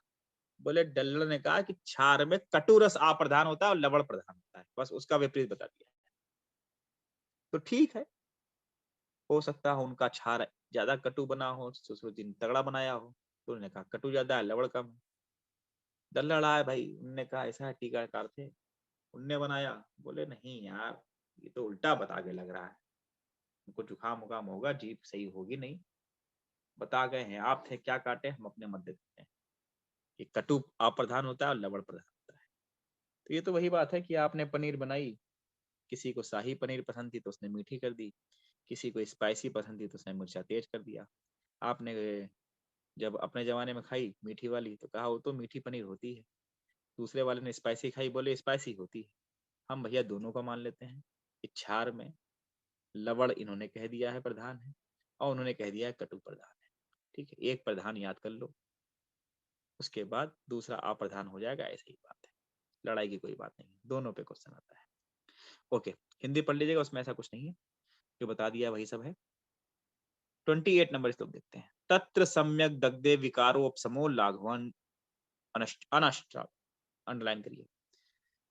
बोले डल्लड़ ने कहा कि क्षार में कटु रस अप्रधान होता है और लवण प्रधान होता है, बस उसका विपरीत बता दिया। तो ठीक है, हो सकता है उनका क्षार ज्यादा कटु बना हो, सुश्रुत जी ने तगड़ा बनाया हो, तो उन्होंने कहा कटु ज्यादा है लवण कम है। डल्लड़ आए भाई, उनने कहा ऐसा है, टीकाकार थे, उनने बनाया। बोले नहीं यार, ये तो उल्टा बता के लग रहा है, उनको जुकाम उकाम होगा, जीभ सही होगी नहीं, बता गए हैं। आप थे क्या काटे, हम अपने मत देते हैं कि कटु अप्रधान होता है और लवण प्रधान होता है। तो ये तो वही बात है कि आपने पनीर बनाई, किसी को शाही पनीर पसंद थी तो उसने मीठी कर दी, किसी को स्पाइसी पसंद थी तो उसने मिर्चा तेज कर दिया। आपने जब अपने जमाने में खाई मीठी वाली तो कहा वो तो मीठी पनीर होती है, दूसरे वाले ने स्पाइसी खाई, बोले स्पाइसी होती है। हम भैया दोनों का मान लेते हैं कि क्षार में लवण इन्होंने कह दिया है प्रधान है और उन्होंने कह दिया है कटु प्रधान है। ठीक है, एक प्रधान याद कर लो, उसके बाद दूसरा अप्रधान हो जाएगा, ऐसी ही बात है, लड़ाई की कोई बात नहीं है, दोनों पे क्वेश्चन आता है। ओके, हिंदी पढ़ लीजिएगा, उसमें ऐसा कुछ नहीं है, जो बता दिया वही सब है। 28 नंबर श्लोक देखते हैं। तत्र सम्यक दग्धे विकारोपशमो लाघवन अनष्ट, अंडरलाइन करिए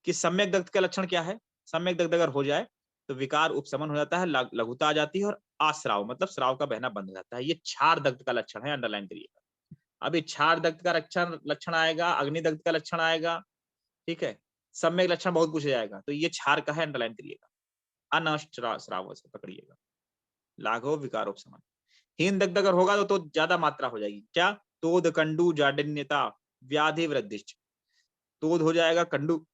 कि सम्यक दग्ध का लक्षण क्या है। सम्यक दग्ध अगर हो जाए तो विकार उपशमन हो जाता है, लघुता आ जाती है और आश्राव मतलब श्राव का बहना बंद हो जाता है। ये क्षार दग्ध का लक्षण है, अंडरलाइन करिएगा। अभी क्षार दग्ध का लक्षण आएगा, अग्नि दग्ध का लक्षण आएगा, ठीक है, सम्यक लक्षण बहुत पूछा जाएगा, तो ये क्षार का है, अंडरलाइन करिएगा। अनष्ट श्राव से पकड़िएगा, लाघव विकारोपशमन। हीन दग्ध अगर होगा तो ज्यादा मात्रा हो जाएगी, क्या, तोद कंडू जाडिन्यता व्याधि वृद्धिश्च। तोद हो जाएगा, कंडू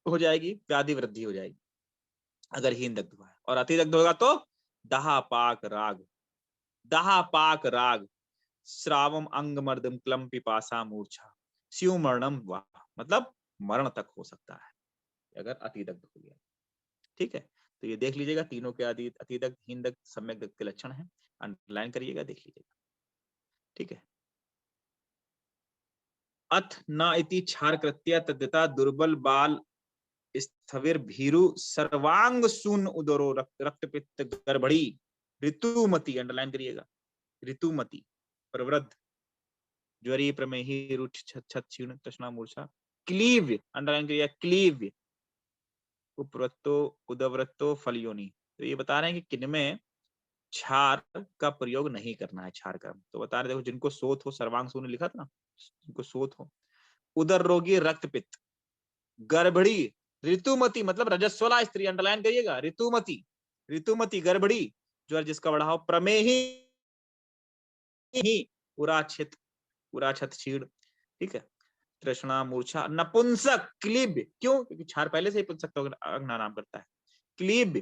हो जाएगी, व्याधि वृद्धि हो जाएगी अगर हीन दग्ध हुआ है। और अति दग्ध होगा तो दहा पाक राग, दहा पाक राग, श्रावम अंग मर्दम क्लम पिपासा मूर्छा स्यू मरणम वाह, मतलब मरण तक हो सकता है अगर अति दग्ध हो गया। ठीक है, तो ये देख लीजिएगा, तीनों के अति दग्ध, हीन दग्ध, सम्यक दग्ध के लक्षण है, अंडरलाइन करिएगा, देख लीजिएगा। ठीक है, अथ न इति क्षार कृत्य तद्यता दुर्बल बाल स्थविर भीरु सर्वांग शून्य उदरो रक्त पित्त गर्भड़ी ऋतुमती, अंडरलाइन करिएगा, ऋतुमती, प्रवृद्ध, ज्वरी प्रमेही रुच छत क्षीण तृष्णा मूर्छा, क्लीव्य, अंडरलाइन करिएगा, क्लीव्य, उपवृत्तो उदवृत्तो फलयोनि। तो ये बता रहे हैं कि किनमें क्षार का प्रयोग नहीं करना है, क्षार कर्म। तो बता रहे, देखो जिनको शोथ हो, सर्वांग शून्य लिखा था ना, जिनको शोथ हो, उदर रोगी, रक्त पित्त, गर्भड़ी, ऋतुमती मतलब रजस्वला स्त्री, अंडरलाइन करिएगा, ऋतुमती, ऋतुमती गर्भड़ी, ज्वर जिसका बढ़ा हो, प्रमेही, उराछित, उराछत क्षीण, ठीक है, तृष्णा मूर्छा, नपुंसक, क्लीब, क्यों, क्योंकि क्षार पहले से ही पुंसक अंगना नाम करता है, क्लीब,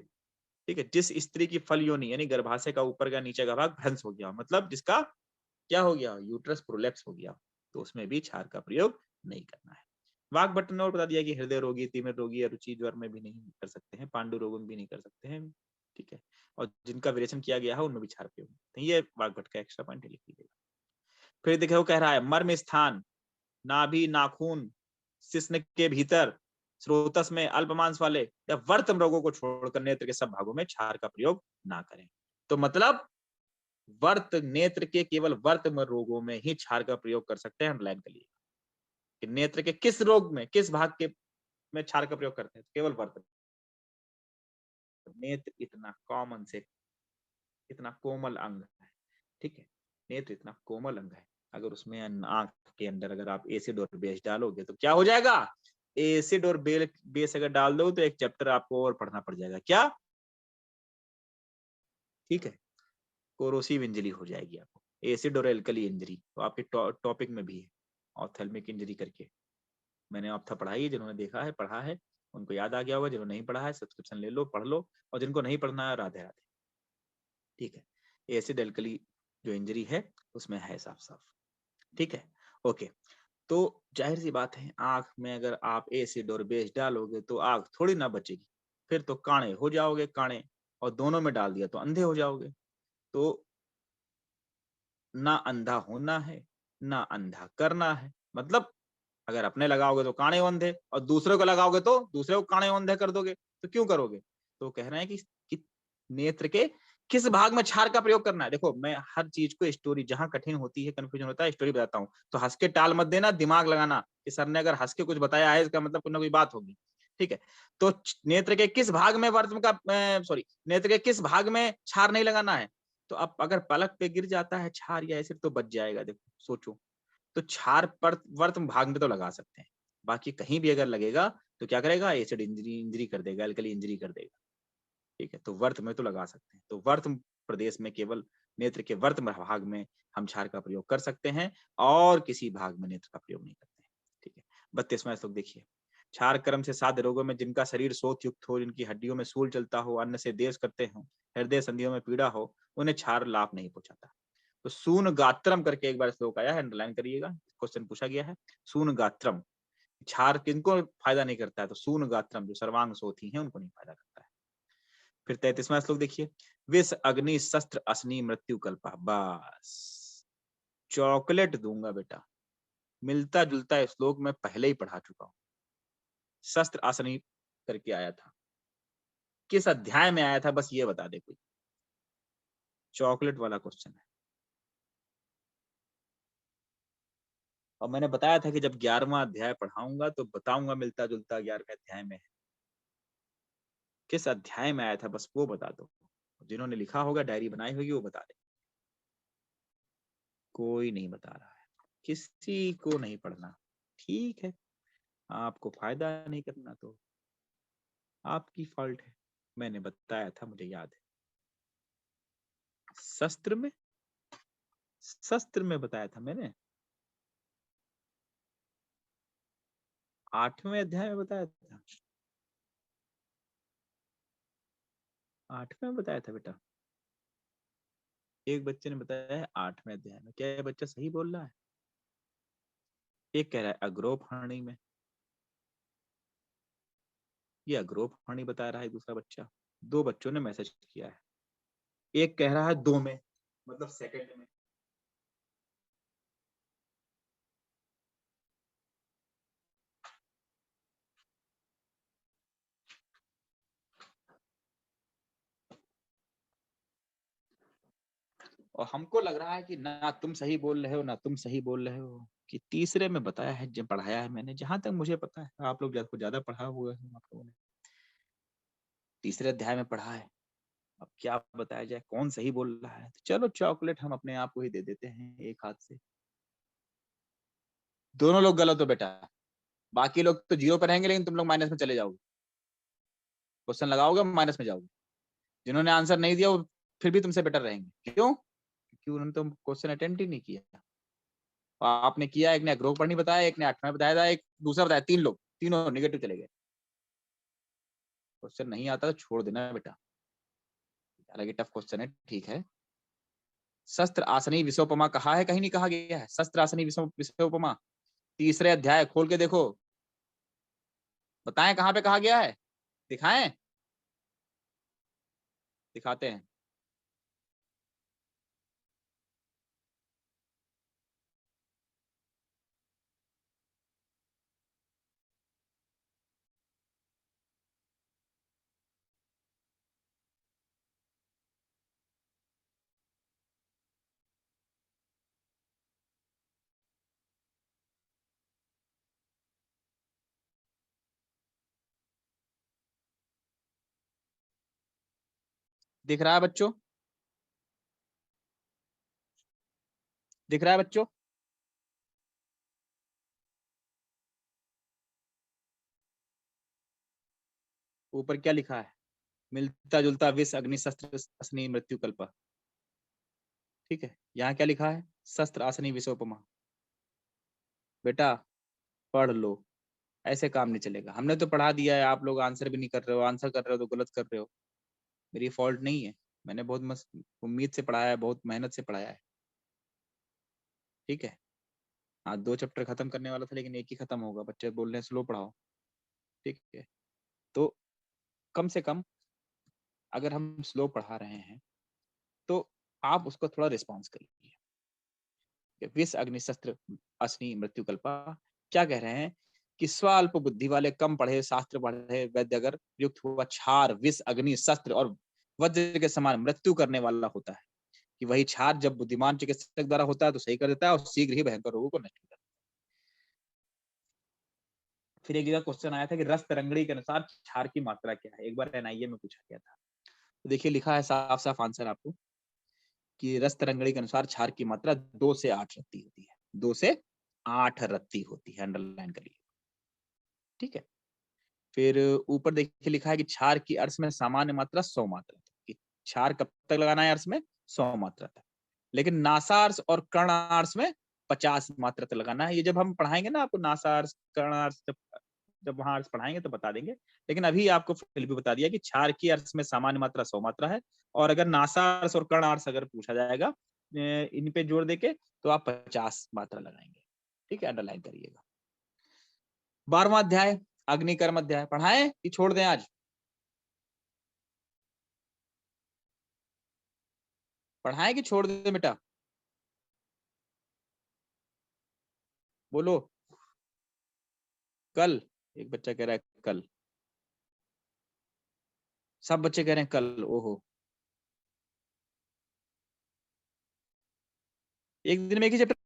ठीक है, जिस स्त्री की फल योनि यानी गर्भाशय का ऊपर का नीचे का भाग भ्रंश हो गया, मतलब जिसका क्या हो गया, यूट्रस प्रोलैप्स हो गया, तो उसमें भी क्षार का प्रयोग नहीं करना है। वाग्भट ने और बता दिया कि हृदय रोगी, तिमिर रोगी, रुचि ज्वर में भी नहीं कर सकते हैं, पांडु रोगों में भी नहीं कर सकते हैं, ठीक है, और जिनका विरेचन किया गया है उनमें भी क्षार प्रयोग, तो ये वाग्भट का एक्स्ट्रा पॉइंट लिख लीजिएगा। फिर देखिए वो कह रहा है मर्म स्थान, नाभि, नाखून, शिश्न के भीतर, स्रोतस में, अल्पमांस वाले या वर्तम रोगों को छोड़कर नेत्र के सब भागों में क्षार का प्रयोग ना करें। तो मतलब वर्त नेत्र के केवल वर्तम रोगों में ही क्षार का प्रयोग कर सकते हैं, अंडरलाइन कर लिए कि नेत्र के किस रोग में, किस भाग के में क्षार का प्रयोग करते हैं, केवल वर्तम। नेत्र इतना कॉमन से इतना कोमल अंग है, ठीक है, नेत्र इतना कोमल अंग है, अगर उसमें आंख के अंदर अगर आप एसिड और बेस डालोगे तो क्या हो जाएगा, एसिड और बेस अगर डाल दो तो एक चैप्टर आपको और पढ़ना पड़ जाएगा, क्या, ठीक है, कोरोसिव इंजरी हो जाएगी आपको, एसिड और एल्कली इंजरी, तो आपके टॉपिक में भी है ऑप्थेल्मिक इंजरी करके, मैंने ऑप्था पढ़ाई है, जिन्होंने देखा है पढ़ा है उनको याद आ गया होगा, जिन्होंने नहीं पढ़ा है सब्सक्रिप्शन ले लो, पढ़ लो, और जिनको नहीं पढ़ना है राधे राधे। ठीक है, एसिड एल्कली जो इंजरी है उसमें है साफ साफ, ठीक है, ओके। तो जाहिर सी बात है, आंख में अगर आप एसिड और बेस डालोगे तो आंख थोड़ी ना बचेगी, फिर तो काणे हो जाओगे, काणे, और दोनों में डाल दिया तो अंधे हो जाओगे। तो ना अंधा होना है, ना अंधा करना है, मतलब अगर अपने लगाओगे तो काणे अंधे, और दूसरे को लगाओगे तो दूसरे को काणे अंधे कर दोगे, तो क्यों करोगे। तो कह रहे हैं कि नेत्र के किस भाग में क्षार का प्रयोग करना है। देखो मैं हर चीज को स्टोरी, जहां कठिन होती है, कंफ्यूजन होता है, स्टोरी बताता हूँ, तो हंस के टाल मत देना, दिमाग लगाना कि सर ने अगर हंस के कुछ बताया है इसका मतलब कोई ना कोई बात होगी, ठीक है। तो नेत्र के किस भाग में वर्तम का सॉरी नेत्र के किस भाग में क्षार नहीं लगाना है, तो अब अगर पलक पे गिर जाता है क्षार या एसिड तो बच जाएगा, देखो सोचो, तो क्षार पर वर्तम भाग में तो लगा सकते हैं, बाकी कहीं भी अगर लगेगा तो क्या करेगा, एसिड इंजरी कर देगा, एल्कली इंजरी कर देगा, ठीक है, तो वर्त में तो लगा सकते हैं। तो वर्त प्रदेश में केवल नेत्र के वर्त भाग में हम क्षार का प्रयोग कर सकते हैं, और किसी भाग में नेत्र का प्रयोग नहीं करते हैं, ठीक है। 32वां श्लोक देखिए, क्षार कर्म से साध्य रोगों में जिनका शरीर शोथ युक्त हो, जिनकी हड्डियों में सूल चलता हो, अन्न से देश करते हो, हृदय संधियों में पीड़ा हो, उन्हें क्षार लाभ नहीं पहुंचाता। तो सून गात्रम करके एक बार श्लोक आया है, अंडरलाइन करिएगा, क्वेश्चन पूछा गया है, सून गात्रम, क्षार किनको फायदा नहीं करता है, तो सून गात्रम जो सर्वांग शोथी हैं उनको नहीं फायदा करता है। फिर 33वां श्लोक देखिए, विष अग्नि शस्त्र असनी मृत्यु कल्पा, बस चॉकलेट दूंगा बेटा, मिलता जुलता श्लोक मैं पहले ही पढ़ा चुका हूं, शस्त्र असनी करके आया था, किस अध्याय में आया था बस ये बता दे कोई, चॉकलेट वाला क्वेश्चन है, और मैंने बताया था कि जब 11वां अध्याय पढ़ाऊंगा तो बताऊंगा मिलता जुलता 11वें अध्याय में किस अध्याय में आया था, बस वो बता दो। जिन्होंने लिखा होगा, डायरी बनाई होगी, वो बता दे। कोई नहीं बता रहा है, किसी को नहीं पढ़ना। ठीक है, आपको फायदा नहीं करना तो आपकी फॉल्ट है। मैंने बताया था, मुझे याद है। शस्त्र में बताया था मैंने, 8वें अध्याय में बताया था। 8वें में बताया था बेटा। एक बच्चे ने बताया है 8वें अध्याय में। क्या ये बच्चा सही बोल रहा है? एक कह रहा है अग्रोफाणी में, ये अग्रोफाणी बता रहा है दूसरा बच्चा। 2 बच्चों ने मैसेज किया है। एक कह रहा है 2 में, मतलब सेकंड में। और हमको लग रहा है कि ना तुम सही बोल रहे हो ना तुम सही बोल रहे हो, कि तीसरे में बताया है, जब पढ़ाया है मैंने, जहां तक मुझे पता है। आप लोग ज्यादा पढ़ा हुआ है, आप लोगों ने तीसरे अध्याय में पढ़ा है। अब क्या बताया जाए, कौन सही बोल रहा है? तो चलो चॉकलेट हम अपने आप को ही दे देते हैं एक हाथ से। दोनों लोग गलत हो बेटा, बाकी लोग तो 0 पर रहेंगे, लेकिन तुम लोग माइनस में चले जाओगे। क्वेश्चन लगाओगे, माइनस में जाओगे। जिन्होंने आंसर नहीं दिया वो फिर भी तुमसे बेटर रहेंगे। क्यों? क्योंकि उन्होंने तो क्वेश्चन अटेम्प्ट ही नहीं किया। आपने किया, एक ने ग्रोह पढ़नी बताया, एक ने 8वां बताया था, एक दूसरा बताया। 3 लोग, तीनों निगेटिव चले गए। क्वेश्चन नहीं आता तो छोड़ देना बेटा, हालांकि टफ क्वेश्चन है, ठीक है। शस्त्र आसनी विषोपमा कहा है, कहीं नहीं कहा गया है शस्त्र आसनी विषोपमा। तीसरे अध्याय खोल के देखो, बताएं कहां पे कहा गया है, दिखाएं, दिखाते हैं। दिख रहा है बच्चों? दिख रहा है बच्चों? ऊपर क्या लिखा है? मिलता जुलता विष अग्नि शस्त्र असनी मृत्यु कल्पा। ठीक है, यहाँ क्या लिखा है? शस्त्र आसनी विषोपमा। बेटा पढ़ लो, ऐसे काम नहीं चलेगा। हमने तो पढ़ा दिया है, आप लोग आंसर भी नहीं कर रहे हो, आंसर कर रहे हो तो गलत कर रहे हो। मेरी फॉल्ट नहीं है, मैंने बहुत मस्त उम्मीद से पढ़ाया है, बहुत मेहनत से पढ़ाया है। ठीक है, हाँ 2 चैप्टर खत्म करने वाला था, लेकिन एक ही खत्म होगा। बच्चे बोल रहे हैं स्लो पढ़ाओ। ठीक है, तो कम से कम अगर हम स्लो पढ़ा रहे हैं तो आप उसको थोड़ा रिस्पॉन्स करिए। विष अग्नि शस्त्र असनी मृत्यु कल्पा क्या कह रहे हैं कि स्वल्प बुद्धि वाले, कम पढ़े, शास्त्र पढ़े वैद्य अगर युक्त हुआ क्षार विष अग्नि शस्त्र और वज्र के समान मृत्यु करने वाला होता है, कि वही क्षार जब बुद्धिमान चिकित्सक द्वारा होता है तो सही कर देता है और शीघ्र ही भयंकर रोगों को नष्ट कर देता है। फिर एक जगह क्वेश्चन आया था कि रस तरंगड़ी के अनुसार क्षार की मात्रा क्या है, एक बार एनआईए में पूछा गया था। तो देखिए लिखा है साफ साफ आंसर आपको, कि रस तरंगड़ी के अनुसार क्षार की मात्रा 2 से 8 रत्ती होती है। 2 से 8 रत्ती होती है, अंडरलाइन करिए। ठीक है, फिर ऊपर देखिए लिखा है कि क्षार की अर्स में सामान्य मात्रा 100 मात्रा तक। क्षार कब तक लगाना है अर्स में? 100 मात्रा तक। लेकिन नासार्स और कर्णार्स में 50 मात्रा तक लगाना है। ये जब हम पढ़ाएंगे ना आपको नासार्स कर्णार्स, जब जब वहां अर्स पढ़ाएंगे तो बता देंगे, लेकिन अभी आपको फिर भी बता दिया कि क्षार की अर्स में सामान्य मात्रा 100 मात्रा है। और अगर नासार्स और कर्णार्स अगर पूछा जाएगा इन पे जोड़ देके, तो आप 50 मात्रा लगाएंगे। ठीक है, अंडरलाइन करिएगा। 12वां अध्याय अग्निकर्म अध्याय पढ़ाएं कि छोड़ दें आज? पढ़ाएं कि छोड़ दें बेटा? बोलो। कल? एक बच्चा कह रहा है कल, सब बच्चे कह रहे हैं कल। ओहो, एक दिन में एक ही चैप्टर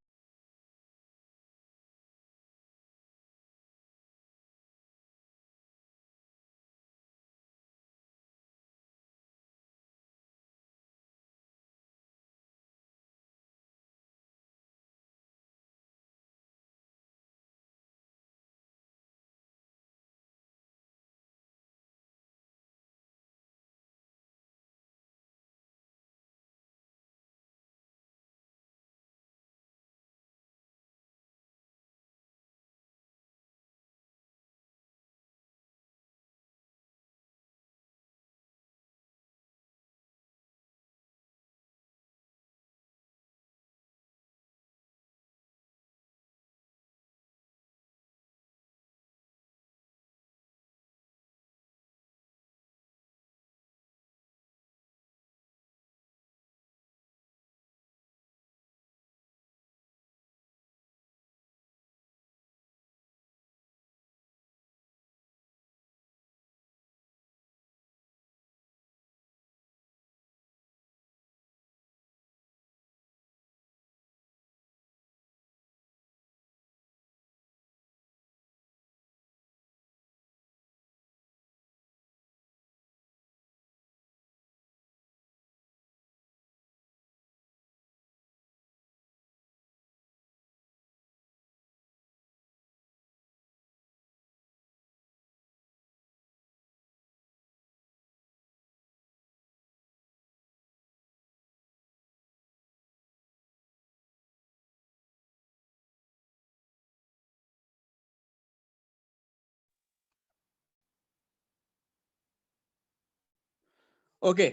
ओके,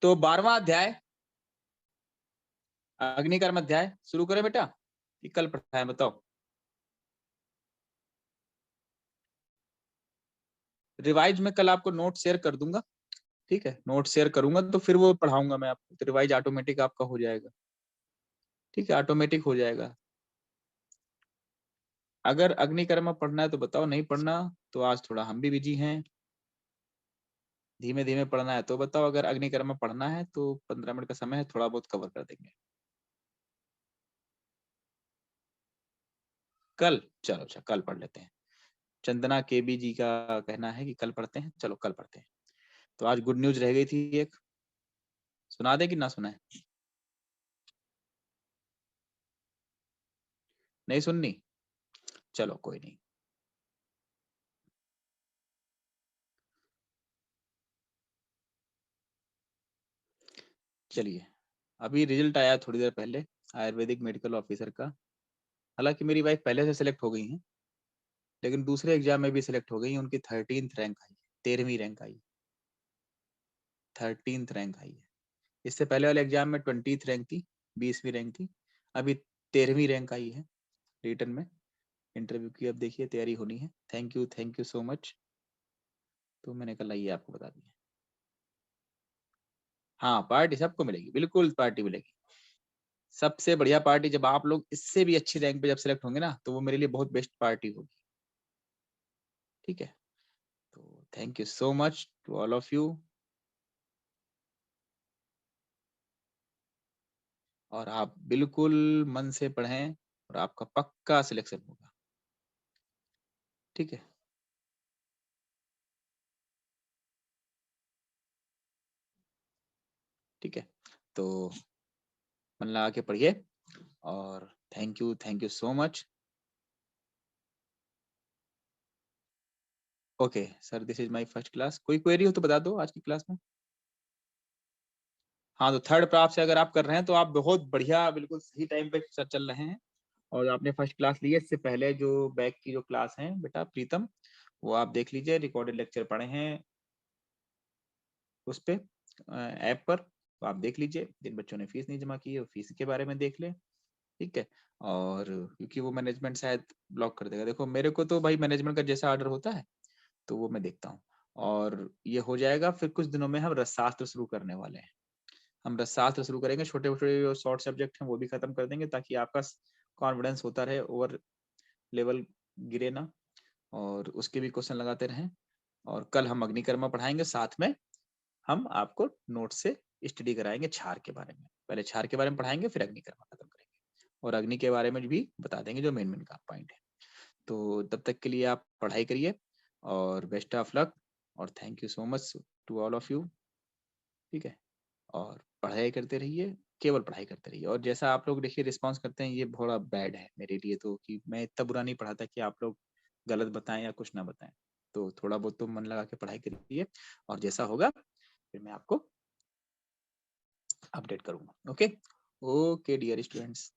तो 12वां अध्याय अग्निकर्म अध्याय शुरू करें बेटा कि कल पढ़ाएं, बताओ। रिवाइज में कल आपको नोट शेयर कर दूंगा, ठीक है, नोट शेयर करूंगा तो फिर वो पढ़ाऊंगा मैं आपको, तो रिवाइज ऑटोमेटिक आपका हो जाएगा, ठीक है, ऑटोमेटिक हो जाएगा। अगर अग्निकर्म पढ़ना है तो बताओ, नहीं पढ़ना तो आज थोड़ा हम भी बिजी हैं, धीमे धीमे पढ़ना है तो बताओ। अगर अग्निकर्म पढ़ना है तो 15 मिनट का समय है, थोड़ा बहुत कवर कर देंगे कल। चलो अच्छा, कल पढ़ लेते हैं। चंदना केबी जी का कहना है कि कल पढ़ते हैं, चलो कल पढ़ते हैं। तो आज गुड न्यूज रह गई थी एक, सुना दे कि ना सुनाए? नहीं सुननी, चलो कोई नहीं। चलिए, अभी रिजल्ट आया थोड़ी देर पहले आयुर्वेदिक मेडिकल ऑफिसर का। हालांकि मेरी वाइफ पहले से सिलेक्ट हो गई हैं, लेकिन दूसरे एग्जाम में भी सिलेक्ट हो गई। उनकी 13th रैंक आई, 13वीं रैंक आई, 13th रैंक आई है। इससे पहले वाले एग्जाम में 20th रैंक थी, 20वीं रैंक थी, अभी 13वीं रैंक आई है रिटर्न में। इंटरव्यू की अब देखिए तैयारी होनी है। Thank you so much. तो मैंने कल आइए आपको बता दिया। हाँ, पार्टी सबको मिलेगी, बिल्कुल पार्टी मिलेगी। सबसे बढ़िया पार्टी, जब आप लोग इससे भी अच्छी रैंक पे जब सिलेक्ट होंगे ना, तो वो मेरे लिए बहुत बेस्ट पार्टी होगी, ठीक है। तो thank you so much to all of you, और आप बिल्कुल मन से पढ़ें और आपका पक्का सिलेक्शन होगा, ठीक है। ठीक है, तो मन लगा के पढ़िए, और thank you so much. Okay sir, this is my first class. कोई क्वेरी हो तो बता दो आज की क्लास में। हाँ, तो थर्ड प्राप्त से अगर आप कर रहे हैं तो आप बहुत बढ़िया, बिल्कुल सही टाइम पे सर चल रहे हैं। और आपने फर्स्ट क्लास ली है, इससे पहले जो बैक की जो क्लास है बेटा प्रीतम, वो आप देख लीजिए, रिकॉर्डेड लेक्चर पढ़े हैं उस पे ऐप पर, तो आप देख लीजिए। जिन बच्चों ने फीस नहीं जमा की है वो फीस के बारे में देख ले, ठीक है। और क्योंकि वो मैनेजमेंट शायद ब्लॉक कर देगा, देखो मेरे को तो भाई मैनेजमेंट का जैसा ऑर्डर होता है तो वो मैं देखता हूँ। और ये हो जाएगा, फिर कुछ दिनों में हम रसशास्त्र शुरू करने वाले हैं। हम रसशास्त्र शुरू करेंगे, छोटे छोटे जो शॉर्ट सब्जेक्ट हैं वो भी खत्म कर देंगे, ताकि आपका कॉन्फिडेंस होता रहे, ओवर लेवल गिरे ना, और उसके भी क्वेश्चन लगाते रहें। और कल हम अग्निकर्मा पढ़ाएंगे, साथ में हम आपको नोट से स्टडी कराएंगे क्षार के बारे में। पहले क्षार के बारे में पढ़ाएंगे, फिर अग्निकर्मा खत्म करेंगे, और अग्नि के बारे में भी बता देंगे जो मेन मेन का पॉइंट है। तो तब तक के लिए आप पढ़ाई करिए, और बेस्ट ऑफ लक, और thank you so much to all of you, ठीक है। और पढ़ाई करते रहिए, केवल पढ़ाई करते रहिए। और जैसा आप लोग देखिए रिस्पांस करते हैं, ये थोड़ा बैड है मेरे लिए तो, कि मैं इतना बुरा नहीं पढ़ाता कि आप लोग गलत बताएं या कुछ ना बताएं। तो थोड़ा बहुत तो मन लगा के पढ़ाई करिए, और जैसा होगा फिर मैं आपको अपडेट करूंगा। Okay, okay dear students.